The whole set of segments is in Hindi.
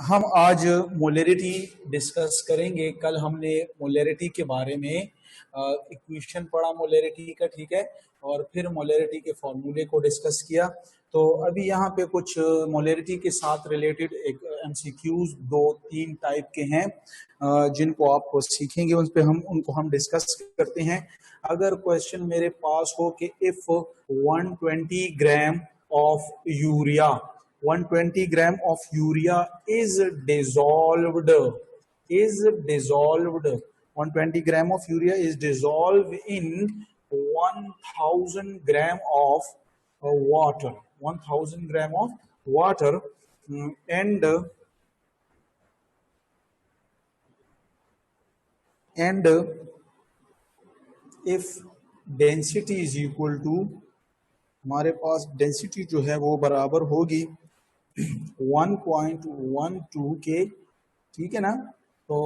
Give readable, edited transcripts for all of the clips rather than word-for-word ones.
हम आज मोलरिटी डिस्कस करेंगे। कल हमने मोलरिटी के बारे में इक्वेशन पढ़ा मोलरिटी का, ठीक है, और फिर मोलरिटी के फॉर्मूले को डिस्कस किया। तो अभी यहाँ पे कुछ मोलरिटी के साथ रिलेटेड एक एमसीक्यूज 2-3 टाइप के हैं जिनको आप सीखेंगे, उन पे उनको हम डिस्कस करते हैं। अगर क्वेश्चन मेरे पास हो कि if 120 gram of urea 120 gram of urea is dissolved 120 gram of urea is dissolved in 1000 gram of water 1000 gram of water and if density is equal to, हमारे पास डेंसिटी जो है वो बराबर होगी 1.12 के, ठीक है ना। तो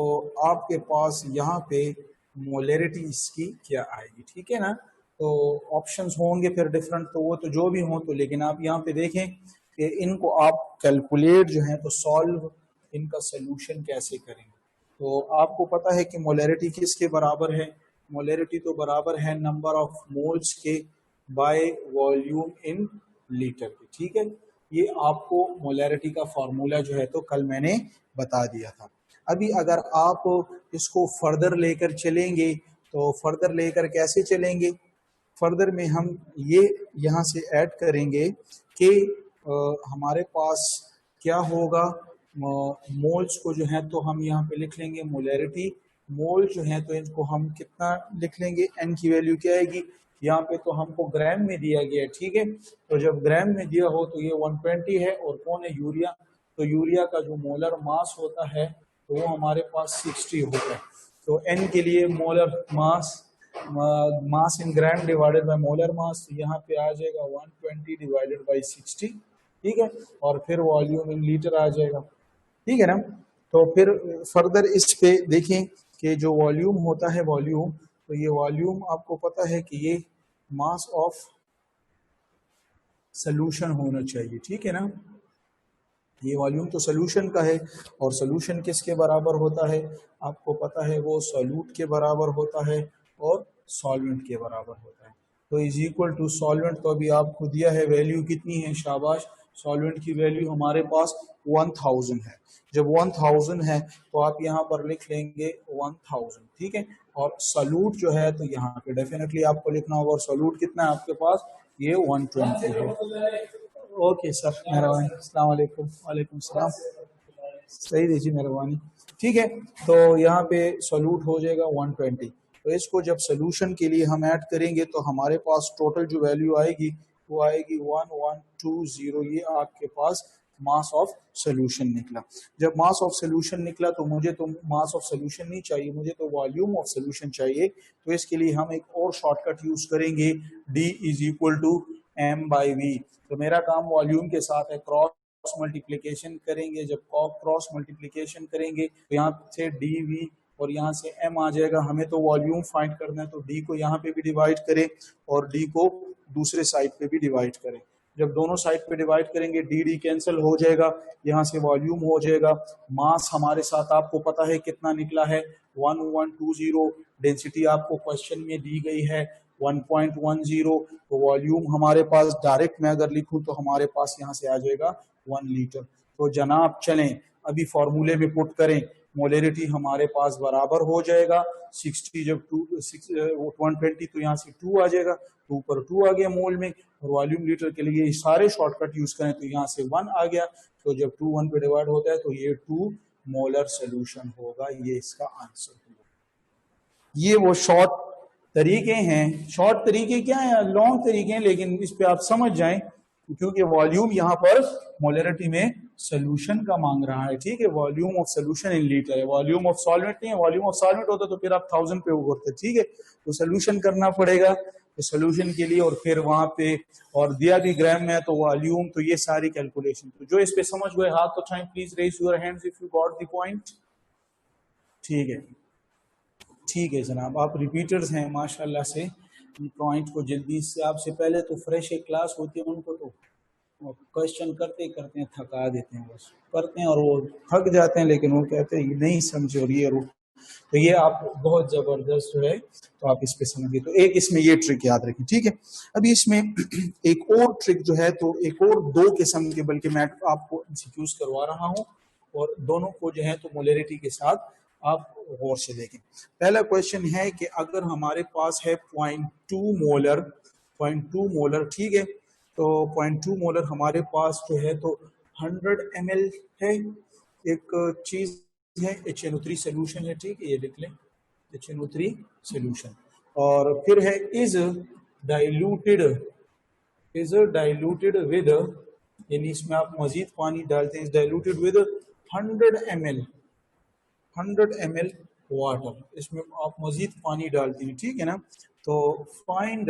आपके पास यहाँ पे मोलरिटी इसकी क्या आएगी, ठीक है ना। तो ऑप्शंस होंगे फिर डिफरेंट, तो वो तो जो भी हो, तो लेकिन आप यहाँ पे देखें कि इनको आप कैलकुलेट जो है तो सॉल्व इनका सोल्यूशन कैसे करेंगे। तो आपको पता है कि मोलरिटी किसके बराबर है। मोलरिटी तो बराबर है नंबर ऑफ मोल्स के बाय वॉल्यूम इन लीटर के, ठीक है। ये आपको मोलरिटी का फॉर्मूला जो है तो कल मैंने बता दिया था। अभी अगर आप इसको फर्दर लेकर चलेंगे तो फर्दर लेकर कैसे चलेंगे, फर्दर में हम ये यहाँ से ऐड करेंगे कि हमारे पास क्या होगा, मोल्स को जो है तो हम यहाँ पे लिख लेंगे मोलरिटी। मोल जो है तो इनको हम कितना लिख लेंगे, एन की वैल्यू क्या आएगी, यहाँ पे तो हमको ग्राम में दिया गया है, ठीक है। तो जब ग्राम में दिया हो तो ये 120 है, और कौन है, यूरिया। तो यूरिया का जो मोलर मास होता है तो वो हमारे पास 60 होता है। तो एन के लिए molar mass in gram divided by molar मास, तो यहाँ पे आ जाएगा 120 डिवाइडेड बाई 60, ठीक है। और फिर वॉल्यूम इन लीटर आ जाएगा, ठीक है ना। तो फिर फर्दर इस पे देखें कि जो वॉल्यूम होता है वॉल्यूम, तो ये वॉल्यूम आपको पता है कि ये मास ऑफ सोल्यूशन होना चाहिए, ठीक है ना। ये वॉल्यूम तो सोल्यूशन का है, और सोल्यूशन किसके बराबर होता है, आपको पता है वो सॉल्यूट के बराबर होता है और सॉल्वेंट के बराबर होता है। तो इज इक्वल टू सॉल्वेंट, तो अभी आपको दिया है वैल्यू कितनी है, शाबाश, सॉल्वेंट की वैल्यू हमारे पास 1000 है। जब 1000 है तो आप यहाँ पर लिख लेंगे 1000, ठीक है। और सॉल्यूट जो है तो यहाँ पे डेफिनेटली आपको लिखना होगा, और सॉल्यूट कितना है आपके पास, ये 120 है। ओके सर, मेहरबानी, अस्सलाम वालेकुम। वालेकुम सलाम, सही दीजिए, मेहरबानी, ठीक है। तो यहाँ पे सॉल्यूट हो जाएगा 120। तो इसको जब सोल्यूशन के लिए हम ऐड करेंगे तो हमारे पास टोटल जो वैल्यू आएगी वो आएगी 1120। ये आपके पास मास ऑफ सोल्यूशन निकला। जब मास ऑफ सोल्यूशन निकला तो मुझे तो मास ऑफ सोल्यूशन नहीं चाहिए, मुझे तो वॉल्यूम ऑफ सोल्यूशन चाहिए। तो इसके लिए हम एक और शॉर्टकट यूज करेंगे, D is equal to m/v। तो मेरा काम वॉल्यूम के साथ है, क्रॉस मल्टीप्लिकेशन करेंगे। जब क्रॉस मल्टीप्लिकेशन करेंगे तो यहाँ से dv और यहाँ से m आ जाएगा। हमें तो वॉल्यूम फाइंड करना है, तो d को यहाँ पे भी डिवाइड करें और d को दूसरे साइड पे भी डिवाइड करें। जब दोनों साइड पे डिवाइड करेंगे डी कैंसिल हो जाएगा, यहाँ से वॉल्यूम हो जाएगा। मास हमारे साथ आपको पता है कितना निकला है, 1120। डेंसिटी आपको क्वेश्चन में दी गई है 1.10। तो वॉल्यूम हमारे पास डायरेक्ट में अगर लिखूं तो हमारे पास यहाँ से आ जाएगा 1 लीटर। तो जनाब चलें अभी फॉर्मूले में पुट करें, मोलरिटी हमारे पास बराबर हो जाएगा 60, जब 120 तो यहाँ से 2 आ जाएगा, 2 पर 2 आ गया मोल में, और वॉल्यूम लीटर के लिए सारे शॉर्टकट यूज करें तो यहाँ से 1 आ गया। तो जब 2 1 पे डिवाइड होता है तो ये 2 मोलर सोल्यूशन होगा, ये इसका आंसर होगा। ये वो शॉर्ट तरीके हैं। शॉर्ट तरीके क्या है, लॉन्ग तरीके हैं, लेकिन इस पे आप समझ जाएं क्योंकि वॉल्यूम यहाँ पर मोलरिटी में सोल्यूशन का मांग रहा है, ठीक है। Volume of solution in litre है, वॉल्यूम ऑफ सॉल्वेंट नहीं है। वॉल्यूम ऑफ सॉल्वेंट होता तो फिर आप 1000 पे करते, ठीक है। तो सोल्यूशन करना पड़ेगा, तो सोल्यूशन के लिए, और फिर वहां पे और दिया भी ग्राम में है तो वॉल्यूम, तो ये सारी कैलकुलेशन। तो जो इस पे समझ गए हाथ उठाएं, please raise your hands if you got the point, ठीक है। ठीक है जनाब, आप रिपीटर्स हैं माशाल्लाह से, पॉइंट को जल्दी से, आपसे पहले तो फ्रेश एक क्लास होती है उनको तो क्वेश्चन करते करते हैं थका देते हैं, बस करते हैं और वो थक जाते हैं, लेकिन वो कहते हैं ये नहीं समझे और ये तो ये आप बहुत जबरदस्त जो है तो आप इस पे समझिए। तो एक इसमें ये ट्रिक याद रखें, ठीक है। अभी इसमें एक और ट्रिक जो है, तो एक और दो किस्म के, बल्कि मैं आपको एमसीक्यूज करवा रहा हूँ और दोनों को जो है तो मोलरिटी के साथ आप गौर से देखें। पहला क्वेश्चन है कि अगर हमारे पास है 0.2 मोलर, ठीक है, तो 0.2 मोलर हमारे पास जो है तो 100 ml है, एक चीज है HNO3 सोल्यूशन है, ठीक है, ये लिख लें HNO3 सोल्यूशन। और फिर है इज डाइल्यूटेड विद, यानी इसमें आप मजीद पानी डालते हैं, is diluted with 100 ml water, इसमें आप मजीद पानी डालते हैं, ठीक है ना। तो फाइंड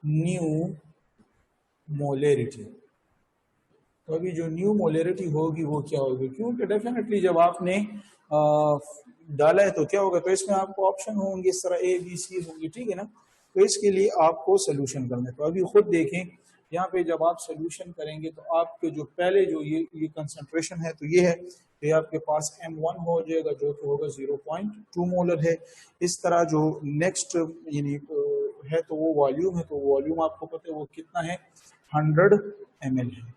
न्यू मोलरिटी, तो अभी जो न्यू मोलरिटी होगी वो क्या होगी, क्योंकि डेफिनेटली जब आपने डाला है तो क्या होगा, तो इसमें आपको ऑप्शन होंगे इस तरह ABC होंगे, ठीक है ना। तो इसके लिए आपको सोल्यूशन करना है। तो अभी खुद देखें यहाँ पे जब आप सोल्यूशन करेंगे तो आपके जो पहले जो ये कंसंट्रेशन है तो ये है, तो ये आपके पास M1 हो जाएगा जो कि होगा 0.2 मोलर है। इस तरह जो नेक्स्ट यानी है तो वो वॉल्यूम है, तो वॉल्यूम आपको पता है वो कितना है 100 ml है,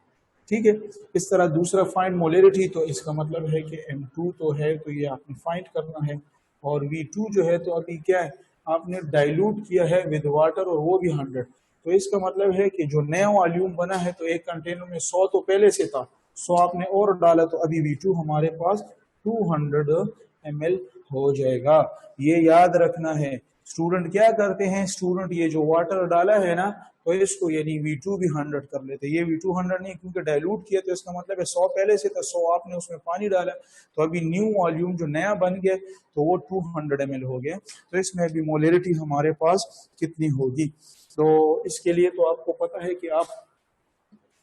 ठीक है। इस तरह दूसरा फाइंड मोलरिटी, तो इसका मतलब है कि M2 तो है तो ये आपने फाइंड करना है, और V2 जो है तो अभी क्या है आपने डाइल्यूट किया है विद वाटर और वो भी 100, तो इसका मतलब है कि जो नया वॉल्यूम बना है तो एक कंटेनर में 100 तो पहले से था, 100 आपने और डाला तो अभी V2 हमारे पास 200 ml हो जाएगा। ये याद रखना है। स्टूडेंट क्या करते हैं, स्टूडेंट ये जो वाटर डाला है ना तो इसको यानी V2 भी 100 कर लेते हैं, ये V2 100 नहीं क्योंकि डाइल्यूट किया, तो इसका मतलब है 100 पहले से था, 100 आपने उसमें पानी डाला, तो अभी न्यू वॉल्यूम जो नया बन गया तो वो 200 ml हो गया। तो इसमें अभी मोलरिटी हमारे पास कितनी होगी, तो इसके लिए तो आपको पता है कि आप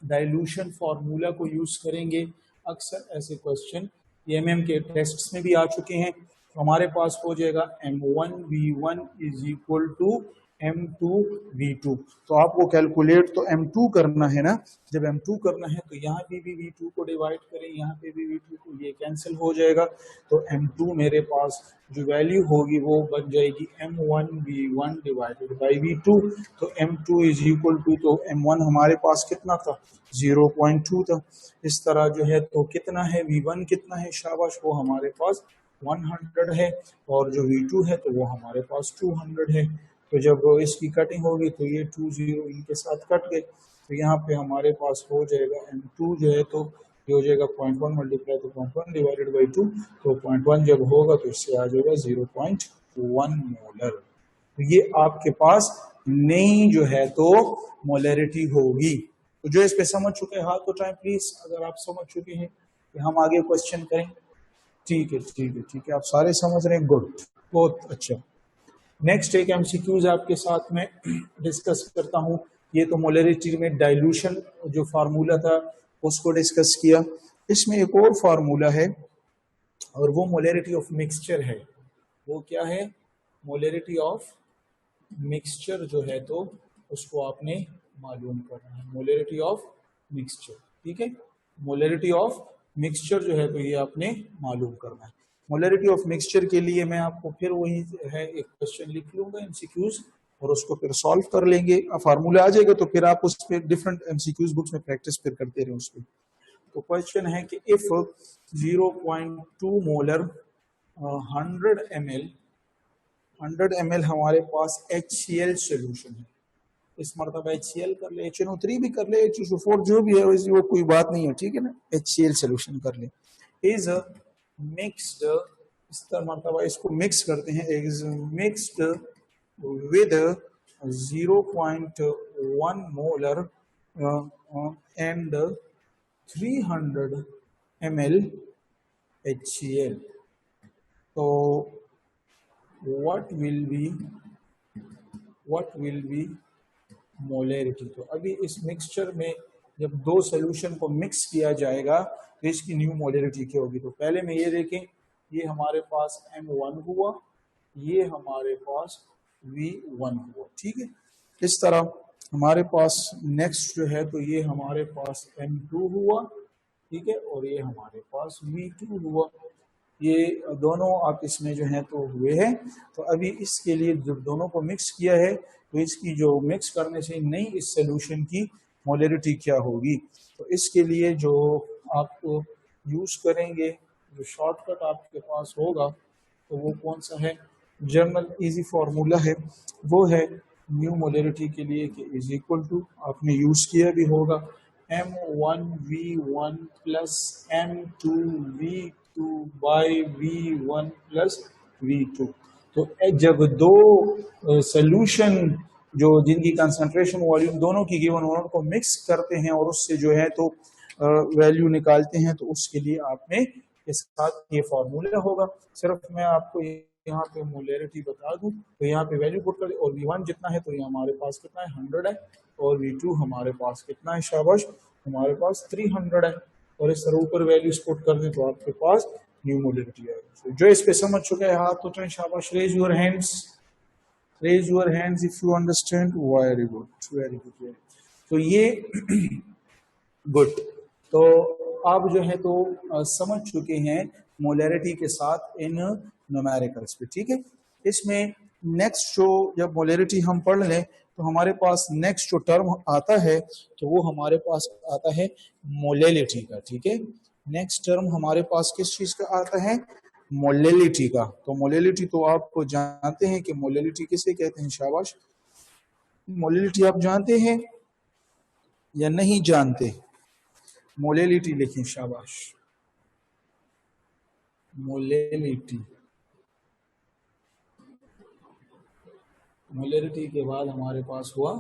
डाइल्यूशन फार्मूला को यूज करेंगे। अक्सर ऐसे क्वेश्चन MM के टेस्ट्स में भी आ चुके हैं। तो हमारे पास हो जाएगा M1V1 is equal to M2V2। तो आपको कैलकुलेट तो M2 करना है ना, जब M2 करना है तो यहाँ पे भी V2 को डिवाइड करें, यहाँ पे भी V2 को, ये कैंसिल हो जाएगा, तो M2 मेरे पास जो वैल्यू होगी वो बन जाएगी M1V1 डिवाइडेड बाई V2। तो M2 इज इक्वल टू, तो M1 हमारे पास कितना था 0.2 था। इस तरह जो है तो कितना है V1 कितना है, शाबाश, वो हमारे पास 100 है, और जो V2 है तो वो हमारे पास 200 है। तो जब इसकी कटिंग होगी तो ये 20 इनके साथ कट गए, तो यहाँ पे हमारे पास हो जाएगा M2 जो है तो ये हो जाएगा 0.1 मल्टीप्लाई तो 0.1 डिवाइडेड बाई 2, तो 0.1 जब होगा तो इससे आ जाएगा 0.1 मोलर। तो ये आपके पास नई जो है तो मोलरिटी होगी। तो जो इस पे समझ चुके हैं हाथ उठाएं प्लीज, अगर आप समझ चुके हैं कि हम आगे क्वेश्चन करें। ठीक है ठीक है ठीक है, आप सारे समझ रहे हैं, गुड, बहुत अच्छा। नेक्स्ट एक एमसीक्यूज आपके साथ में डिस्कस करता हूँ। ये तो मोलरिटी में डाइल्यूशन जो फार्मूला था उसको डिस्कस किया। इसमें एक और फार्मूला है और वो मोलरिटी ऑफ मिक्सचर है। वो क्या है, मोलरिटी ऑफ मिक्सचर जो है तो उसको आपने मालूम करना है, मोलरिटी ऑफ मिक्सचर, ठीक है। मोलरिटी ऑफ मिक्सचर जो है तो ये आपने मालूम करना है। मोलरिटी ऑफ मिक्सचर के लिए मैं आपको फिर वही है एक क्वेश्चन लिख लूंगा एमसीक्यूज और उसको फिर सॉल्व कर लेंगे, फार्मूला आ जाएगा तो फिर आप उस पर डिफरेंट एमसीक्यूज बुक्स में प्रैक्टिस फिर करते रहे उस पर। तो क्वेश्चन है कि इफ 0.2 मोलर 100 ml हमारे पास HCl सोल्यूशन है, इस मरतबा HCl कर ले, HNO3 भी कर ले, H2SO4 जो भी है वो कोई बात नहीं है, ठीक है ना, HCl सोल्यूशन कर ले। इज मिक्स्ड, इस मरतबा इसको मिक्स करते हैं, is mixed with 0.1 molar and 300 ml HCl, तो what will be मोलरिटी। तो अभी इस मिक्सचर में जब दो सोल्यूशन को मिक्स किया जाएगा तो इसकी न्यू मोलरिटी क्या होगी। तो पहले में ये देखें, ये हमारे पास M1 हुआ, ये हमारे पास V1 हुआ, ठीक है। इस तरह हमारे पास नेक्स्ट जो है तो ये हमारे पास M2 हुआ, ठीक है, और ये हमारे पास V2 हुआ। ये दोनों आप इसमें जो है तो हुए हैं। तो अभी इसके लिए जब दोनों को मिक्स किया है तो इसकी जो मिक्स करने से नई इस सोल्यूशन की मोलरिटी क्या होगी। तो इसके लिए जो आपको यूज़ करेंगे, जो शॉर्टकट आपके पास होगा तो वो कौन सा है, जनरल इजी फार्मूला है, वो है न्यू मोलरिटी के लिए कि इज इक्वल टू, आपने यूज़ किया भी होगा, M1V1 plus M2V2 by V1 plus V2। तो जब दो सोल्यूशन जो जिनकी कंसंट्रेशन वॉल्यूम दोनों की गिवन हो उनको मिक्स करते हैं और उससे जो है तो वैल्यू निकालते हैं, तो उसके लिए आपने के साथ ये फार्मूला होगा। सिर्फ मैं आपको यहाँ पे मोलरिटी बता दूं तो यहाँ पे वैल्यू पुट कर दे, और V1 जितना है तो ये हमारे पास कितना है 100 है, और V2 हमारे पास कितना है, शाबाश, हमारे पास 300 है, और इस तरह ऊपर वैल्यूज पुट कर दें तो आपके पास न्यू मोलरिटी आएगी। जो इस पे समझ चुके हैं हाथ उठाएं, शाबाश, raise your hands, raise your hands if you understand. Very good, very good. तो ये गुड, तो आप जो है तो समझ चुके हैं मोलरिटी के साथ इन न्यूमेरिकल्स पे, ठीक है। इसमें नेक्स्ट जो जब मोलरिटी हम पढ़ लें तो हमारे पास नेक्स्ट जो टर्म आता है तो वो हमारे पास आता है मोलैलिटी का, ठीक है। नेक्स्ट टर्म हमारे पास किस चीज का आता है, मोलैलिटी का। तो मोलैलिटी तो आपको जानते हैं कि मोलैलिटी किसे कहते हैं, शाबाश, मोलैलिटी आप जानते हैं या नहीं जानते, मोलैलिटी लिखें, शाबाश, मोलैलिटी। मोलैलिटी के बाद हमारे पास हुआ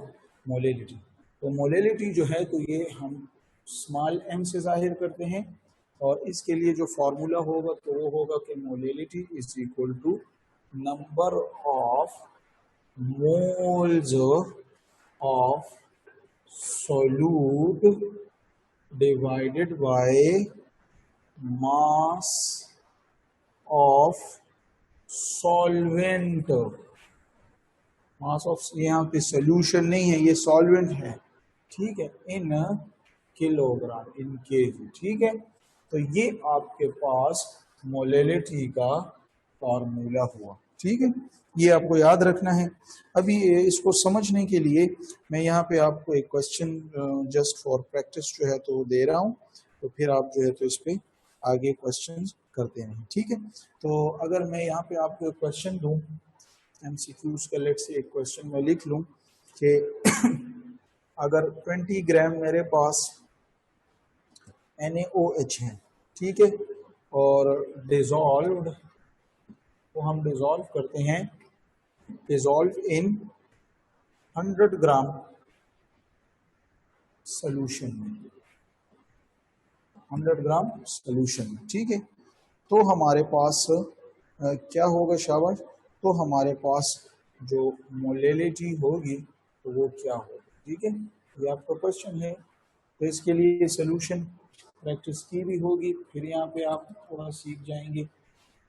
मोलैलिटी। तो मोलैलिटी जो है तो ये हम स्मॉल m से जाहिर करते हैं, और इसके लिए जो फार्मूला होगा तो वो होगा कि molality is equal to number of moles of solute divided by mass of solvent। Mass of, यहाँ पे सोल्यूशन नहीं है, ये सॉल्वेंट है, ठीक है, इन किलोग्राम, इन केजी, ठीक है। तो ये आपके पास मोलैलिटी का फार्मूला हुआ, ठीक है, ये आपको याद रखना है। अभी इसको समझने के लिए मैं यहाँ पे आपको एक क्वेश्चन जस्ट फॉर प्रैक्टिस जो है तो दे रहा हूँ, तो फिर आप जो है तो इस पे आगे क्वेश्चन करते हैं, ठीक है। तो अगर मैं यहाँ पे आपको एक क्वेश्चन दूँ MCQs का, लेट से एक क्वेश्चन मैं लिख लूँ कि अगर 20 ग्राम मेरे पास NaOH है, ठीक है, और डिजॉल्व, तो हम डिजॉल्व करते हैं, डिजॉल्व इन 100 ग्राम सोल्यूशन में, 100 ग्राम सोल्यूशन में, ठीक है। तो हमारे पास क्या होगा, शाबाश, तो हमारे पास जो मोलैलिटी होगी तो वो क्या होगी, ठीक है, ये आपका क्वेश्चन है। तो इसके लिए सोल्यूशन प्रैक्टिस की भी होगी, फिर यहाँ पे आप थोड़ा सीख जाएंगे।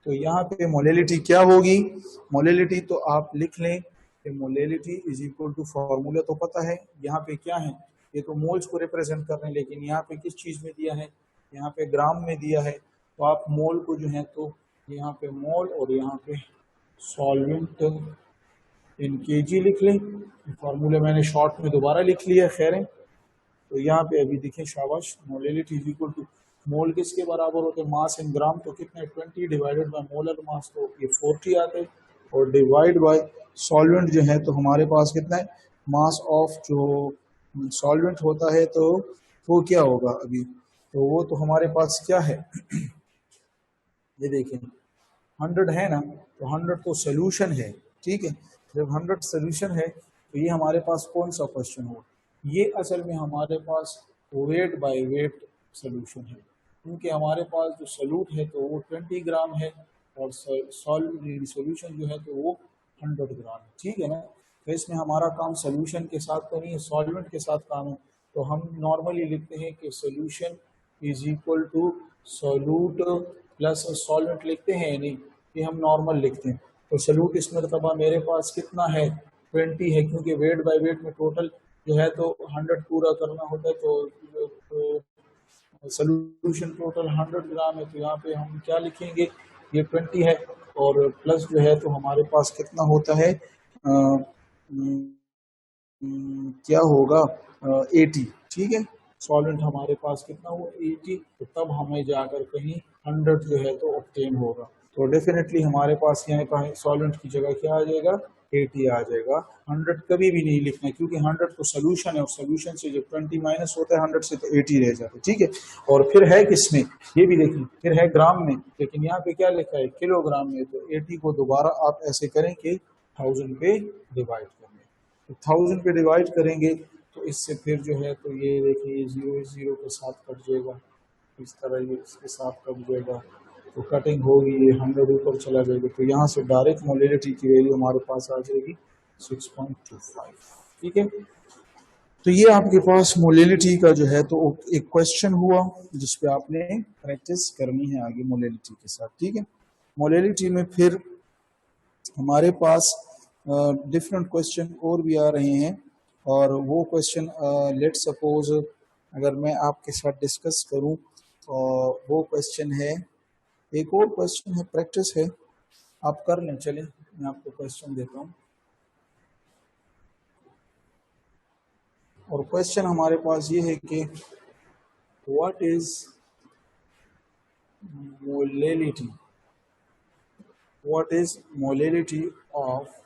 तो यहाँ पे मोलैलिटी क्या होगी, मोलैलिटी तो आप लिख लें कि molality is equal to, formula तो पता है, यहाँ पे क्या है, ये तो मोल्स को रिप्रेजेंट कर रहे हैं, लेकिन यहाँ पे किस चीज़ में दिया है, यहाँ पे ग्राम में दिया है, तो आप मोल को जो है तो यहाँ पे मोल और यहाँ पे सॉल्वेंट इन केजी लिख लें। फार्मूला मैंने शॉर्ट में दोबारा लिख लिया, खैर है। तो यहाँ पे अभी देखें, शाबाश, मोलैलिटी इज इक्वल टू, मोल किसके बराबर होते हैं, मास इन ग्राम, तो कितना है 20 डिवाइडेड बाय मोलर मास, तो ये 40 आते हैं, और डिवाइड बाय सॉल्वेंट जो है तो हमारे पास कितना है, मास ऑफ जो सॉल्वेंट होता है तो वो क्या होगा अभी, तो वो तो हमारे पास क्या है ये देखें 100 है ना, तो 100 तो सोल्यूशन है, ठीक है। जब 100 सोल्यूशन है तो ये हमारे पास कौन सा क्वेश्चन हो, ये असल में हमारे पास वेट बाय वेट सोल्यूशन है, क्योंकि हमारे पास जो सॉल्यूट है तो वो 20 ग्राम है और सोल्यूशन जो है तो वो 100 ग्राम है, ठीक है ना। तो इसमें हमारा काम सोल्यूशन के साथ तो नहीं है, सॉल्वेंट के साथ काम है। तो हम नॉर्मली लिखते हैं कि solution is equal to solute plus solvent लिखते हैं या नहीं, ये हम नॉर्मल लिखते हैं। तो सोल्यूट इस मरतबा मेरे पास कितना है 20 है, क्योंकि वेट बाय वेट में टोटल जो है तो 100 पूरा करना होता है, तो सोल्यूशन टोटल 100 ग्राम है, तो यहाँ पे हम क्या लिखेंगे, ये 20 है, और प्लस जो है तो हमारे पास कितना होता है, क्या होगा, 80, ठीक है। सॉल्वेंट हमारे पास कितना हुआ, 80, तो तब हमें जाकर कहीं 100 जो है तो ऑब्टेन होगा। तो डेफिनेटली हमारे पास यहाँ पर सॉल्वेंट की जगह क्या आ जाएगा, 80 आ जाएगा। 100 कभी भी नहीं लिखना, क्योंकि 100 तो सोल्यूशन है, और सोल्यूशन से जब 20 माइनस होता है 100 से, तो 80 रह जाता है, ठीक है। और फिर है किसमें, ये भी देखिए, फिर है ग्राम में, लेकिन यहाँ पे क्या लिखा है, किलोग्राम में। तो 80 को दोबारा आप ऐसे करें कि 1000 पे डिवाइड करें, तो 1000 पे डिवाइड करेंगे, तो इससे फिर जो है तो ये देखिए, ये जीरो इस जीरो के साथ कट जाएगा, इस तरह ये इसके साथ कट जाएगा, तो कटिंग होगी, ये 100 ऊपर चला जाएगा, तो यहाँ से डायरेक्ट मोलिलिटी की वैल्यू हमारे पास आ जाएगी 6.25, ठीक है। तो ये आपके पास मोलिलिटी का जो है तो एक क्वेश्चन हुआ, जिसपे आपने प्रैक्टिस करनी है आगे मोलिलिटी के साथ, ठीक है। मोलिलिटी में फिर हमारे पास डिफरेंट क्वेश्चन और भी आ रहे हैं, और वो क्वेश्चन लेट सपोज अगर मैं आपके साथ डिस्कस करूं, वो क्वेश्चन है, एक और क्वेश्चन है, प्रैक्टिस है, आप कर लें। चलें मैं आपको क्वेश्चन देता हूं, और क्वेश्चन हमारे पास ये है कि what is molality, what is molality of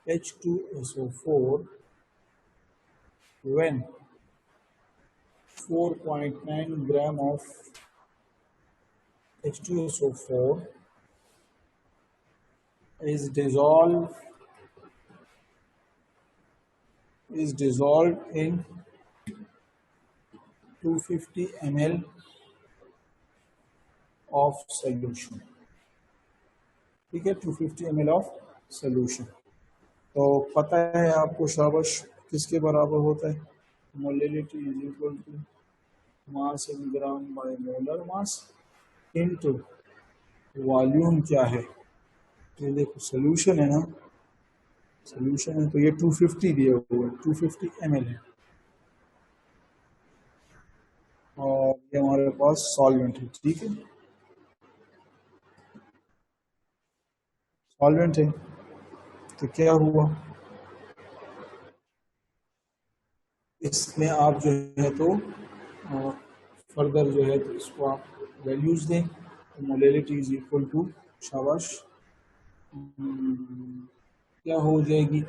H2SO4 when 4.9 gram of H2SO4 is dissolved in 250 ml of solution, ठीक है, 250 ml ऑफ सोल्यूशन। तो पता है आपको, शाबाश, किसके बराबर होता है, molality is equal to mass in gram by molar mass into volume क्या है, ये देखो सोल्यूशन है ना, सोल्यूशन है, तो ये 250 दिया हुआ है, 250 ml है, और ये हमारे पास सॉल्वेंट है, ठीक है, सॉल्वेंट है। तो क्या हुआ, इसमें आप जो है तो फर्दर जो है तो इसको आप वैल्यूज दें, तो मोलिलिटी इज इक्वल टू, शाबाश, क्या हो जाएगी,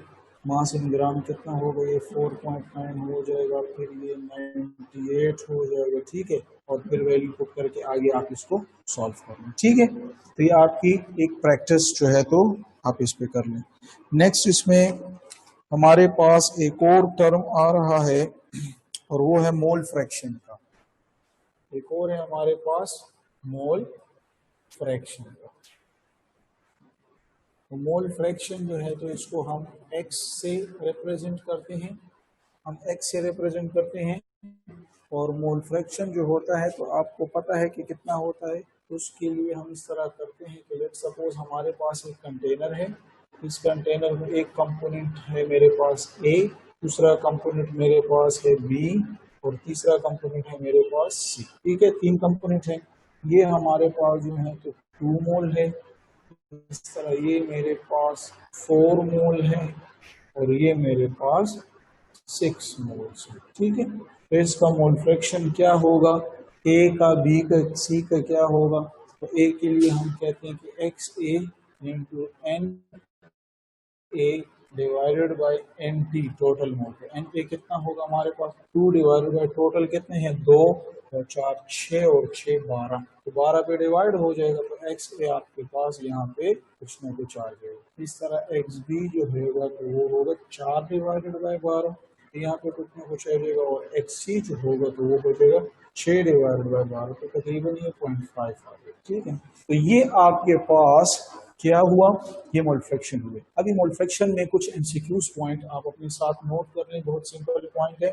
मास इन ग्राम कितना होगा, ये 4.9 हो जाएगा, फिर ये 98 हो जाएगा, ठीक है, और फिर वैल्यू पुट करके आगे आप इसको सॉल्व कर लें, ठीक है। तो ये आपकी एक प्रैक्टिस जो है तो आप इस पे कर लें। नेक्स्ट इसमें हमारे पास एक और टर्म आ रहा है, और वो है मोल फ्रैक्शन का, एक और है हमारे पास मोल फ्रैक्शन का। तो मोल फ्रैक्शन जो है तो इसको हम x से रिप्रेजेंट करते हैं, हम x से रिप्रेजेंट करते हैं, और मोल फ्रैक्शन जो होता है तो आपको पता है कि कितना होता है, तो उसके लिए हम इस तरह करते हैं कि लेट सपोज हमारे पास एक कंटेनर है, इस कंटेनर में एक कंपोनेंट है मेरे पास A, दूसरा कंपोनेंट मेरे पास है B, और तीसरा कंपोनेंट है मेरे पास C, ठीक है, 3 कंपोनेंट है। ये हमारे पास जो है तो 2 मोल है, इस तरह ये मेरे पास 4 मोल है, और ये मेरे पास 6 मोल्स है, ठीक है। तो इसका मोल फ्रैक्शन क्या होगा, A का, B का, C का क्या होगा, तो A के लिए हम कहते हैं कि XA into N A divided by N T, total mole. N A कितना होगा हमारे पास, 2 डिवाइडेड बाई टोटल कितने हैं, 2 और 4 6, और 6 12, तो 12 पे डिवाइड हो जाएगा, तो एक्स ए आपके पास यहाँ पे कुछ ना कुछ आ जाएगा। इस तरह एक्स बी जो होगा तो वो होगा 4 डिवाइडेड बाई 12, यहाँ पे कुछ ना कुछ आ जाएगा, और एक्स सी जो होगा तो वो बचेगा 6 डिवाइडेड बाई 12, तो तकरीबन ये 0.5 आ गया, ठीक है। तो ये आपके पास क्या हुआ, ये मोल फ्रैक्शन हुए। अभी मोल फ्रैक्शन में कुछ एमसीक्यूज पॉइंट आप अपने साथ नोट कर लें, बहुत सिंपल पॉइंट है।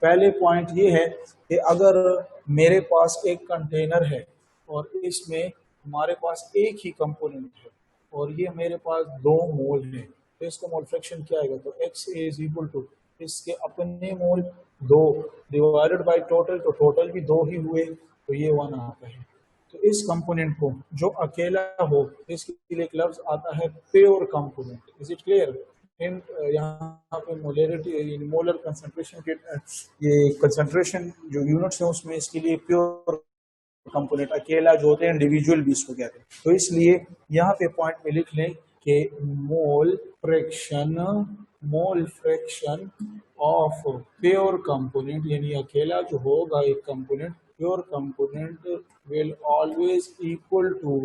पहले पॉइंट ये है कि अगर मेरे पास एक कंटेनर है और इसमें हमारे पास एक ही कंपोनेंट है और ये मेरे पास 2 मोल है, तो इसका मोल फ्रैक्शन क्या आएगा, तो X A is equal to इसके अपने मोल 2 डिवाइडेड बाय टोटल, तो टोटल भी 2 ही हुए, तो ये 1 आता है। तो इस कंपोनेंट को जो अकेला हो इसके लिए एक लफ्ज आता है pure component. Is it clear? यहाँ पे मोलरिटी मोलर कंसंट्रेशन के ये कंसंट्रेशन जो यूनिट्स हैं उसमें इसके लिए प्योर कंपोनेंट अकेला जो होते हैं इंडिविजुअल भी इसको कहते हैं। तो इसलिए यहाँ पे पॉइंट में लिख लें कि mole fraction of pure component, यानी अकेला जो होगा एक component, pure component will always equal to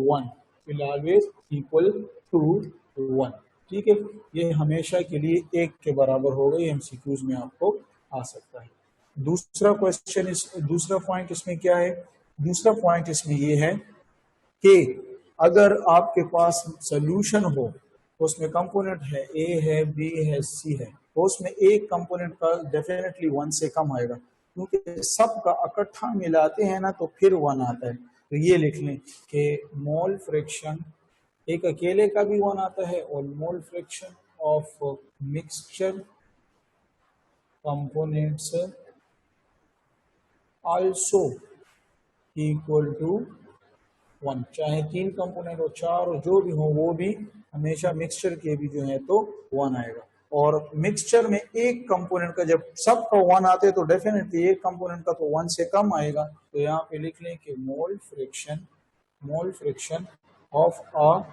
1। ठीक है, ये हमेशा के लिए 1 के बराबर होगा। ये एमसीक्यूज में आपको आ सकता है। दूसरा क्वेश्चन दूसरा पॉइंट इसमें क्या है? दूसरा पॉइंट इसमें ये है कि अगर आपके पास सोल्यूशन हो, उसमें कंपोनेंट है ए है, बी है, सी है, तो उसमें एक कंपोनेंट का डेफिनेटली 1 से कम आएगा, क्योंकि सब का इकट्ठा मिलाते हैं ना तो फिर 1 आता है। तो ये लिख लें कि मोल फ्रैक्शन एक अकेले का भी 1 आता है और mole fraction of mixture components also equal to 1। चाहे 3 कंपोनेंट हो, 4 हो, जो भी हो, वो भी हमेशा मिक्सचर के भी जो है तो 1 आएगा। और मिक्सचर में एक कंपोनेंट का जब सब का 1 आते हैं तो डेफिनेटली एक कंपोनेंट का तो 1 से कम आएगा। तो यहाँ पे लिख लें कि mole fraction of a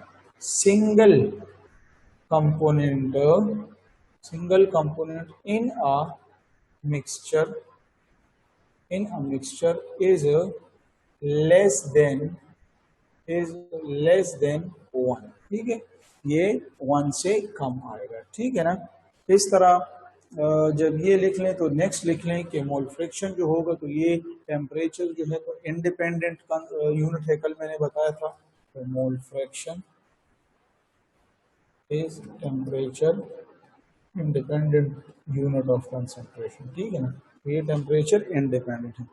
single component in a mixture is less than 1। ठीक है, ये 1 से कम आएगा। ठीक है ना? इस तरह जब ये लिख लें तो नेक्स्ट लिख लें कि मोल फ्रैक्शन जो होगा तो ये टेम्परेचर जो है तो इंडिपेंडेंट यूनिट है, कल मैंने बताया था। तो mole fraction is temperature independent unit of concentration. ठीक है ना? तो ये टेम्परेचर इंडिपेंडेंट है।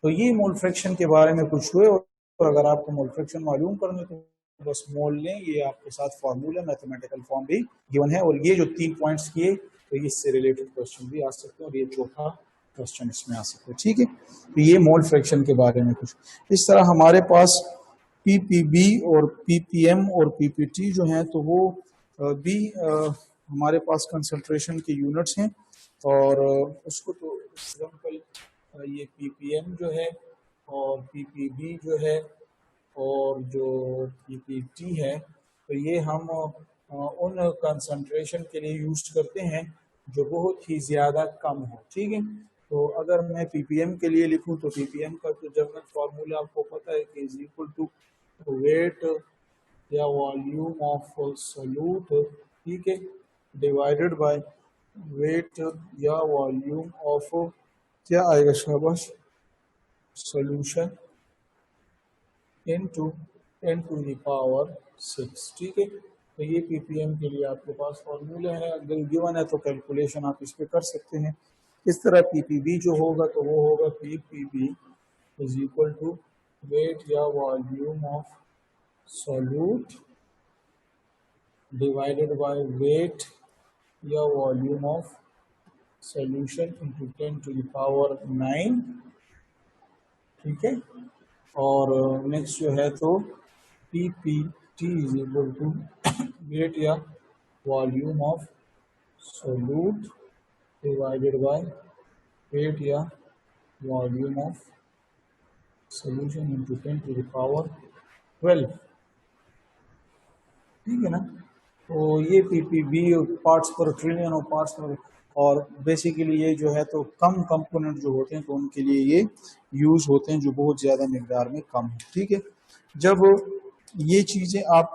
तो ये मोल फ्रैक्शन के बारे में कुछ हुए। और अगर आपको मोल फ्रैक्शन मालूम करने तो बस मोल लें, ये आपके साथ फार्मूला मैथमेटिकल फॉर्म भी गिवन है। और ये जो 3 पॉइंट्स किए तो इससे रिलेटेड क्वेश्चन भी आ सकते हैं और ये चौथा क्वेश्चन इसमें आ सकता है। ठीक है, तो ये मोल फ्रैक्शन के बारे में कुछ इस तरह। हमारे पास पीपीबी और पीपीएम और पीपीटी जो हैं तो वो भी हमारे पास कंसंट्रेशन के यूनिट्स हैं। और उसको तो एग्जाम्पल ये पीपीएम जो है और पीपीबी जो है और जो पीपीटी है, तो ये हम उन कंसंट्रेशन के लिए यूज करते हैं जो बहुत ही ज़्यादा कम हो। ठीक है, तो अगर मैं पीपीएम के लिए लिखूं तो पीपीएम का तो जनरल फार्मूला आपको पता है कि इज इक्वल टू वेट या वॉल्यूम ऑफ सोल्यूट, ठीक है, डिवाइडेड बाय वेट या वॉल्यूम ऑफ क्या आएगा शाबाश solution into 10 to the power 6। ठीक है, तो ये पीपीएम के लिए आपके पास फॉर्मूला है, अगर गिवन है तो कैलकुलेशन आप इस पे कर सकते हैं। इस तरह पीपीबी जो होगा तो वो होगा PPB is equal to weight या volume of solute divided by weight या volume of solution into 10 to the power 9। ठीक है, और नेक्स्ट जो है तो PPT is equal to weight या volume of solute divided by weight या volume of solution into 10 to the power 12। ठीक है ना? तो ये पीपीबी पार्ट्स पर ट्रिलियन और पार्ट्स पर, और बेसिकली ये जो है तो कम कंपोनेंट जो होते हैं तो उनके लिए ये यूज होते हैं जो बहुत ज़्यादा मिकदार में कम है। ठीक है, जब ये चीज़ें आप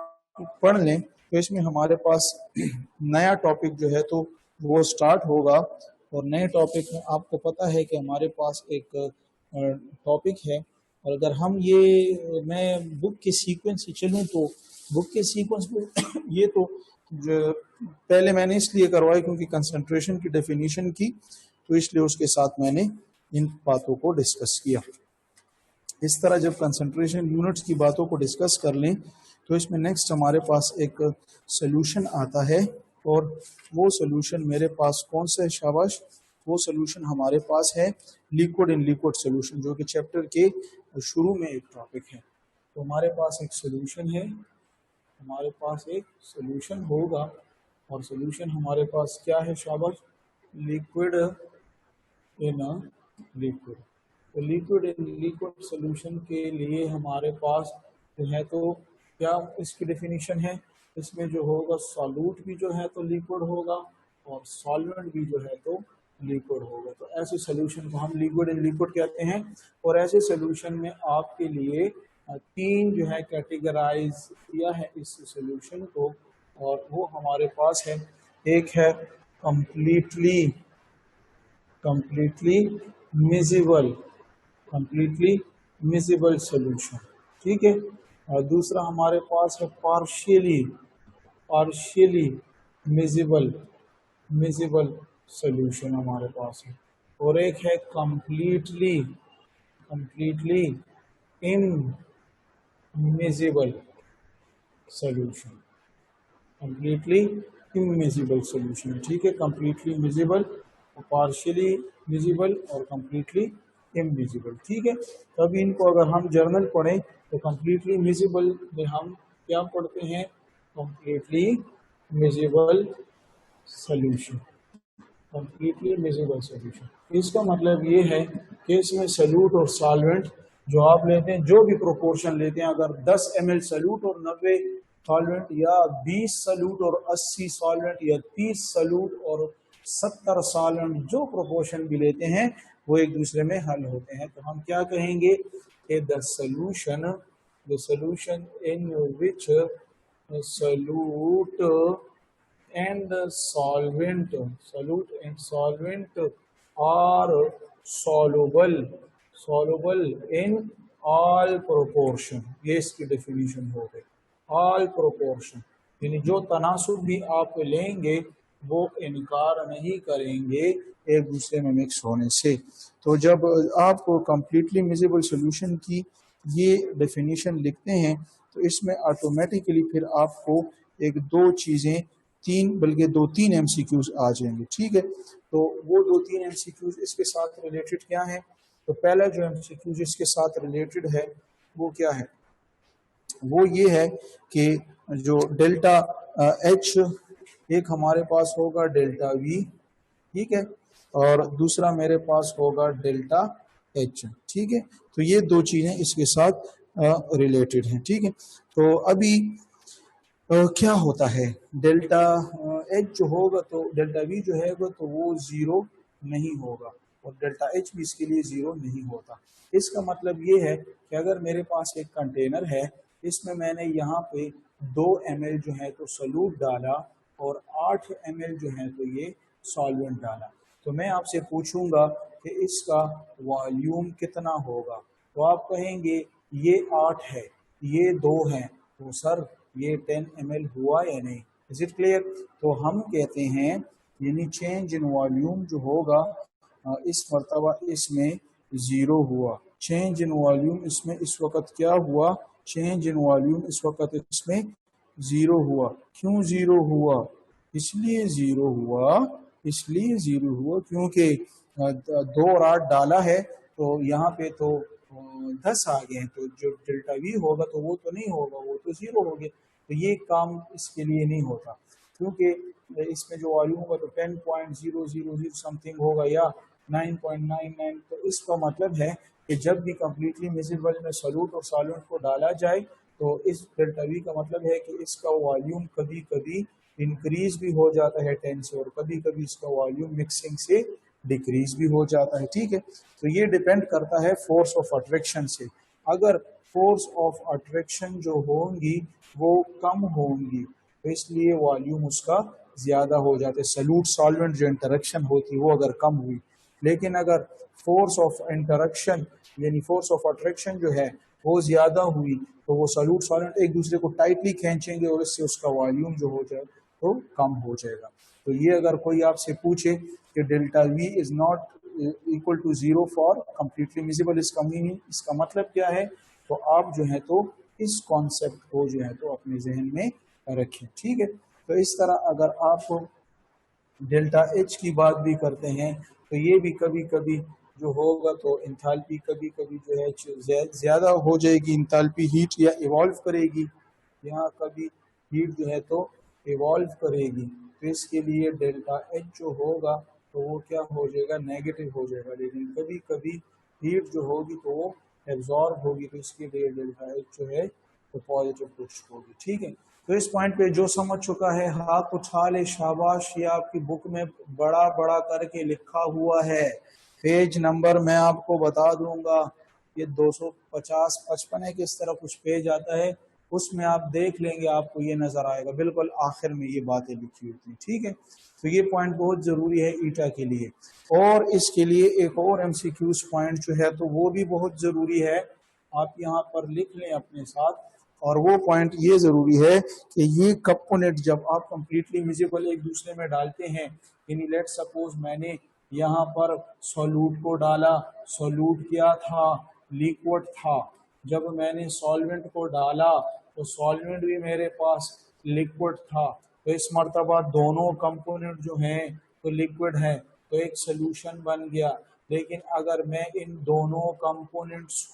पढ़ लें तो इसमें हमारे पास नया टॉपिक जो है तो वो स्टार्ट होगा। और नए टॉपिक में आपको पता है कि हमारे पास एक टॉपिक है, और अगर हम ये मैं बुक के सीक्वेंस से चलूँ तो बुक के सीक्वेंस में ये तो पहले मैंने इसलिए करवाई क्योंकि कंसंट्रेशन की डेफिनेशन की, तो इसलिए उसके साथ मैंने इन बातों को डिस्कस किया। इस तरह जब कंसंट्रेशन यूनिट्स की बातों को डिस्कस कर लें तो इसमें नेक्स्ट हमारे पास एक सोल्यूशन आता है, और वो सोल्यूशन मेरे पास कौन सा है शाबाश, वो सोल्यूशन हमारे पास है लिक्विड इन लिक्विड सोल्यूशन, जो कि चैप्टर के शुरू में एक टॉपिक है। तो हमारे पास एक सोल्यूशन है, हमारे पास एक सोल्यूशन होगा, और सोल्यूशन हमारे पास क्या है शाबाश, लिक्विड इन अ लिक्विड। तो लिक्विड इन लिक्विड सोल्यूशन के लिए हमारे पास जो है तो क्या इसकी डेफिनेशन है, इसमें जो होगा सॉल्यूट भी जो है तो लिक्विड होगा और सॉल्वेंट भी जो है तो लिक्विड होगा। तो ऐसे सोल्यूशन को हम लिक्विड इन लिक्विड कहते हैं। और ऐसे सोल्यूशन में आपके लिए तीन जो है कैटेगराइज किया है इस सोल्यूशन को, और वो हमारे पास है, एक है completely miscible, completely miscible solution, ठीक है। और दूसरा हमारे पास है पार्शियली मिजिबल सोल्यूशन हमारे पास है, और एक है completely immiscible solution, completely immiscible solution, ठीक है। कंप्लीटली मिजिबल, पार्शियली मिजिबल और कंप्लीटली इमिजिबल, ठीक है। तो अभी इनको अगर हम जर्नल पढ़ें तो कंप्लीटली मिजिबल में हम क्या पढ़ते हैं, completely miscible solution, completely miscible solution. इसका मतलब ये है कि इसमें सल्यूट और सॉल्वेंट जो आप लेते हैं, जो भी प्रोपोर्शन लेते हैं, अगर 10 ml सल्यूट और 90 सॉल्वेंट, या 20 सल्यूट और 80 सॉल्वेंट, या 30 सल्यूट और 70 सॉल्वेंट, जो प्रोपोर्शन भी लेते हैं वो एक दूसरे में हल होते हैं। तो हम क्या कहेंगे कि the solution in which solute and solvent are soluble in all proportion, ये इसकी डेफिनेशन हो गई। all proportion यानी जो तनासुब भी आप लेंगे वो इनकार नहीं करेंगे एक दूसरे में मिक्स होने से। तो जब आप कंप्लीटली मिजिबल सोल्यूशन की ये डेफिनेशन लिखते हैं तो इसमें ऑटोमेटिकली फिर आपको एक दो चीज़ें, तीन बल्कि दो तीन एमसीक्यूज आ जाएंगे, ठीक है। तो वो दो तीन एमसीक्यूज इसके साथ रिलेटेड क्या है, तो पहला जो एमसीक्यूज इसके साथ रिलेटेड है वो क्या है, वो ये है कि जो डेल्टा एच एक हमारे पास होगा डेल्टा वी, ठीक है, और दूसरा मेरे पास होगा डेल्टा एच, ठीक है। तो ये दो चीज़ें इसके साथ रिलेटेड हैं, ठीक है। तो अभी क्या होता है, डेल्टा एच जो होगा तो डेल्टा वी जो है तो वो ज़ीरो नहीं होगा, और डेल्टा एच भी इसके लिए ज़ीरो नहीं होता। इसका मतलब ये है कि अगर मेरे पास एक कंटेनर है, इसमें मैंने यहाँ पे 2 ml जो है तो सॉल्यूट डाला और 8 ml जो है तो ये सॉल्वेंट डाला, तो मैं आपसे पूछूंगा कि इसका वॉल्यूम कितना होगा। तो आप कहेंगे ये 8 है, ये 2 है, तो सर ये 10 ml हुआ या नहीं, इज इट क्लियर। तो हम कहते हैं यानी चेंज इन वॉल्यूम जो होगा इस मरतबा इसमें ज़ीरो हुआ, चेंज इन वॉल्यूम इसमें इस वक्त क्या हुआ, चेंज इन वॉल्यूम इस वक्त इसमें ज़ीरो हुआ। क्यों ज़ीरो हुआ, इसलिए ज़ीरो हुआ क्योंकि 2 और 8 डाला है तो यहाँ पे तो 10 आ गए हैं, तो जो डेल्टा वी होगा तो वो तो नहीं होगा, वो तो ज़ीरो हो गया। तो ये काम इसके लिए नहीं होता, क्योंकि इसमें जो वॉल्यूम होगा तो 10.000 समथिंग होगा या 9.99। तो इसका मतलब है कि जब भी कम्प्लीटली मिसिबल में सॉल्यूट और सॉल्वेंट को डाला जाए तो इस डेल्टा वी का मतलब है कि इसका वॉल्यूम कभी कभी इंक्रीज भी हो जाता है 10 से, और कभी कभी इसका वॉल्यूम मिक्सिंग से डिक्रीज भी हो जाता है, ठीक है। तो ये डिपेंड करता है फोर्स ऑफ अट्रैक्शन से। अगर फोर्स ऑफ अट्रैक्शन जो होंगी वो कम होंगी तो इसलिए वॉल्यूम उसका ज़्यादा हो जाता है, सल्यूट सॉल्वेंट जो इंटरेक्शन होती है वो अगर कम हुई। लेकिन अगर फोर्स ऑफ इंटरेक्शन यानी फोर्स ऑफ अट्रैक्शन जो है वो ज़्यादा हुई तो वो सल्यूट सॉल्वेंट एक दूसरे को टाइटली खींचेंगे और इससे उसका वॉल्यूम जो हो जाए तो कम हो जाएगा। तो ये अगर कोई आपसे पूछे कि delta V is not equal to zero for completely miscible, इसका मीनिंग, इसका मतलब क्या है, तो आप जो है तो इस कॉन्सेप्ट को जो है तो अपने जहन में रखें, ठीक है। तो इस तरह अगर आप डेल्टा एच की बात भी करते हैं, तो ये भी कभी कभी जो होगा तो इंथैल्पी कभी कभी जो है ज़्यादा हो जाएगी, इंथैल्पी हीट या इवॉल्व करेगी, यहाँ कभी हीट जो है तो इवॉल्व करेगी, तो इसके लिए डेल्टा एच जो होगा तो वो क्या हो जाएगा, नेगेटिव हो जाएगा। लेकिन कभी कभी हीट जो होगी तो वो एब्जॉर्ब होगी, तो इसके लिए डेल्टा एच जो है तो पॉजिटिव कुछ होगी। ठीक है, तो इस पॉइंट पे जो समझ चुका है हाथ उठा ले, शाबाश। ये आपकी बुक में बड़ा बड़ा करके लिखा हुआ है, पेज नंबर मैं आपको बता दूंगा, ये 250-55 है, किस तरह कुछ पेज आता है, उसमें आप देख लेंगे, आपको ये नजर आएगा, बिल्कुल आखिर में ये बातें लिखी होती हैं। ठीक है, तो ये पॉइंट बहुत जरूरी है ईटा के लिए। और इसके लिए एक और एमसीक्यूज पॉइंट जो है तो वो भी बहुत जरूरी है, आप यहाँ पर लिख लें अपने साथ। और वो पॉइंट ये जरूरी है कि ये कंपोनेंट जब आप कंप्लीटली मिजिबल एक दूसरे में डालते हैं, यानी लेट सपोज मैंने यहाँ पर सॉल्यूट को डाला, सॉल्यूट क्या था, लिक्विड था, जब मैंने सॉल्वेंट को डाला तो सॉल्वेंट भी मेरे पास लिक्विड था, तो इस मर्तबा दोनों कंपोनेंट जो हैं तो लिक्विड है, तो एक सोल्यूशन बन गया। लेकिन अगर मैं इन दोनों कंपोनेंट्स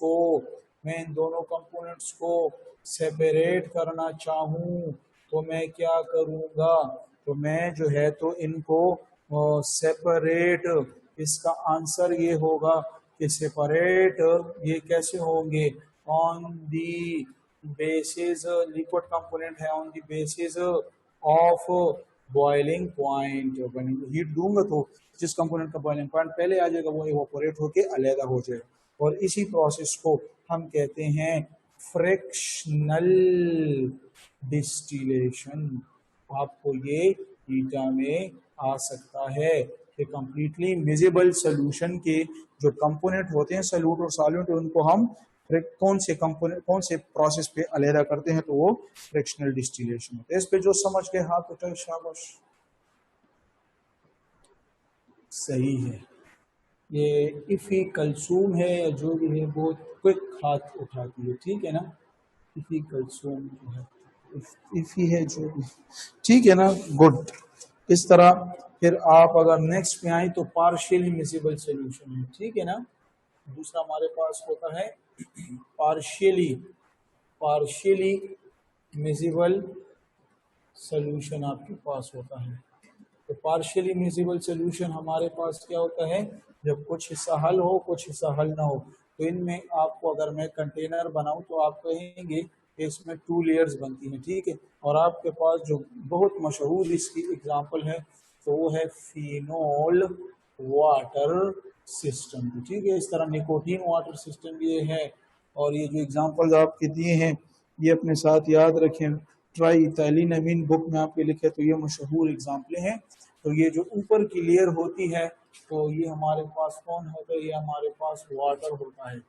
को सेपरेट करना चाहूँ तो मैं क्या करूँगा, तो मैं जो है तो इनको सेपरेट, इसका आंसर ये होगा कि सेपरेट ये कैसे होंगे, on the basis, liquid component है on the basis of boiling point, heat दूंगा तो जिस कंपोनेंट का बॉइलिंग पॉइंट पहले आ जाएगा वो इवोपोरेट होके अलग हो जाएगा, और इसी प्रोसेस को हम कहते हैं फ्रिक्शनल डिस्टिलेशन। आपको ये ईटा में आ सकता है कि कंप्लीटली मिजिबल सोल्यूशन के जो कंपोनेंट होते हैं सॉल्यूट और सॉल्वेंट, उनको हम कौन से प्रोसेस पे अलहदा करते हैं, तो वो फ्रिक्शनल डिस्टिलेशन होता है। इस पे जो समझ के हाथ उठाए, शाबाश, सही है। ये इफ़ी कलसूम है या जो भी है, बहुत क्विक हाथ उठाती है, ठीक है ना, इफ़ी कलसूम जो है, इफ़ी है जो भी, ठीक है ना, गुड। इस तरह फिर आप अगर नेक्स्ट पे आए तो पार्शियली मिसिबल सोल्यूशन है, ठीक है ना। दूसरा हमारे पास होता है पार्शियली मिसिबल सोल्यूशन आपके पास होता है। तो पार्शियली मिसिबल सोल्यूशन हमारे पास क्या होता है, जब कुछ हिस्सा हल हो कुछ हिस्सा हल ना हो, तो इनमें आपको अगर मैं कंटेनर बनाऊं तो आप कहेंगे कि इसमें 2 लेयर्स बनती हैं, ठीक है। और आपके पास जो बहुत मशहूर इसकी एग्जांपल है तो वो है फिनोल वाटर सिस्टम, ठीक है। इस तरह निकोटीन वाटर सिस्टम ये है, और ये जो एग्जांपल्स आपके दिए हैं ये अपने साथ याद रखें, ट्राई इथाइलिन अमीन बुक में आपके लिखे, तो ये मशहूर एग्जाम्पलें हैं। तो ये जो ऊपर की लेयर होती है तो ये हमारे पास कौन होता है, ये हमारे पास वाटर होता है,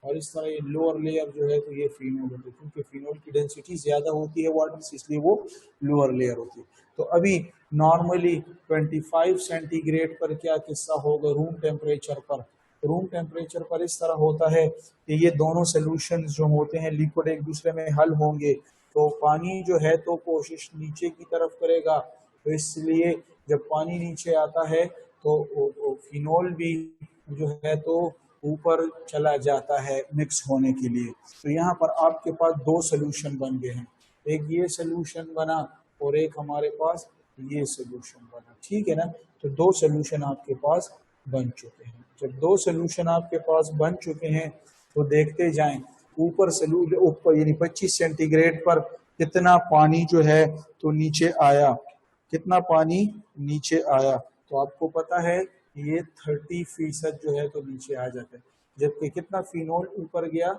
और इस तरह ये लोअर लेयर जो है तो ये फिनोल होता है, क्योंकि फिनोल की डेंसिटी ज़्यादा होती है वाटर से, इसलिए वो लोअर लेयर होती है। तो अभी नॉर्मली 25 सेंटीग्रेड पर क्या किस्सा होगा, रूम टेम्परेचर पर, रूम टेम्परेचर पर इस तरह होता है कि ये दोनों सोल्यूशंस जो होते हैं लिक्विड एक दूसरे में हल होंगे, तो पानी जो है तो कोशिश नीचे की तरफ करेगा, तो इसलिए जब पानी नीचे आता है तो फिनोल भी जो है तो ऊपर चला जाता है मिक्स होने के लिए। तो यहाँ पर आपके पास 2 सोल्यूशन बन गए हैं, एक ये सोल्यूशन बना और एक हमारे पास ये सोल्यूशन बना, ठीक है ना। तो 2 सोल्यूशन आपके पास बन चुके हैं। जब 2 सोल्यूशन आपके पास बन चुके हैं तो देखते जाएं ऊपर ऊपर यानी 25 सेंटीग्रेड पर कितना पानी जो है तो नीचे आया, कितना पानी नीचे आया, तो आपको पता है ये 30% जो है तो नीचे आ जाता है, जबकि कितना फिनोल ऊपर गया,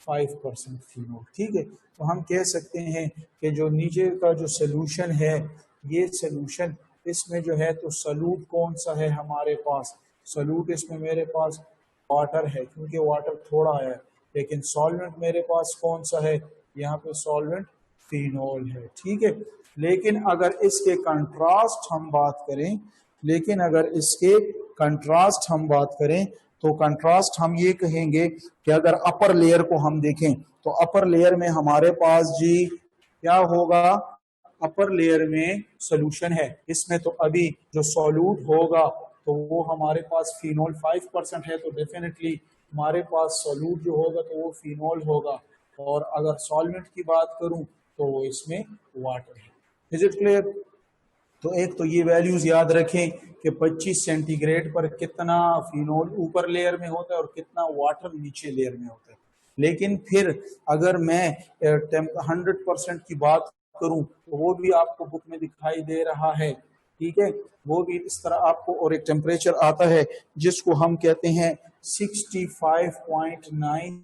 5% फिनोल, ठीक है। तो हम कह सकते हैं कि जो नीचे का जो सोल्यूशन है, ये सोल्यूशन इसमें जो है तो सॉल्यूट कौन सा है हमारे पास, सॉल्यूट इसमें मेरे पास वाटर है, क्योंकि वाटर थोड़ा है, लेकिन सॉल्वेंट मेरे पास कौन सा है, यहाँ पे सॉल्वेंट फिनोल है, ठीक है। लेकिन अगर इसके कंट्रास्ट हम बात करें, तो कंट्रास्ट हम ये कहेंगे कि अगर अपर लेयर को हम देखें तो अपर लेयर में हमारे पास जी क्या होगा, अपर लेयर में सोल्यूशन है। इसमें तो अभी जो सॉल्यूट होगा तो वो हमारे पास फिनोल 5% है, तो डेफिनेटली हमारे पास सॉल्यूट जो होगा तो वो फिनोल होगा। और अगर सॉल्वेंट की बात करूं तो इसमें वाटर है। Is it clear? तो एक तो ये वैल्यूज याद रखें कि 25 सेंटीग्रेड पर कितना फिनोल ऊपर लेयर में होता है और कितना वाटर नीचे लेयर में होता है। लेकिन फिर अगर मैं 100% की बात करूं तो वो भी आपको बुक में दिखाई दे रहा है, ठीक है, वो भी इस तरह आपको, और एक टेम्परेचर आता है जिसको हम कहते हैं 65.9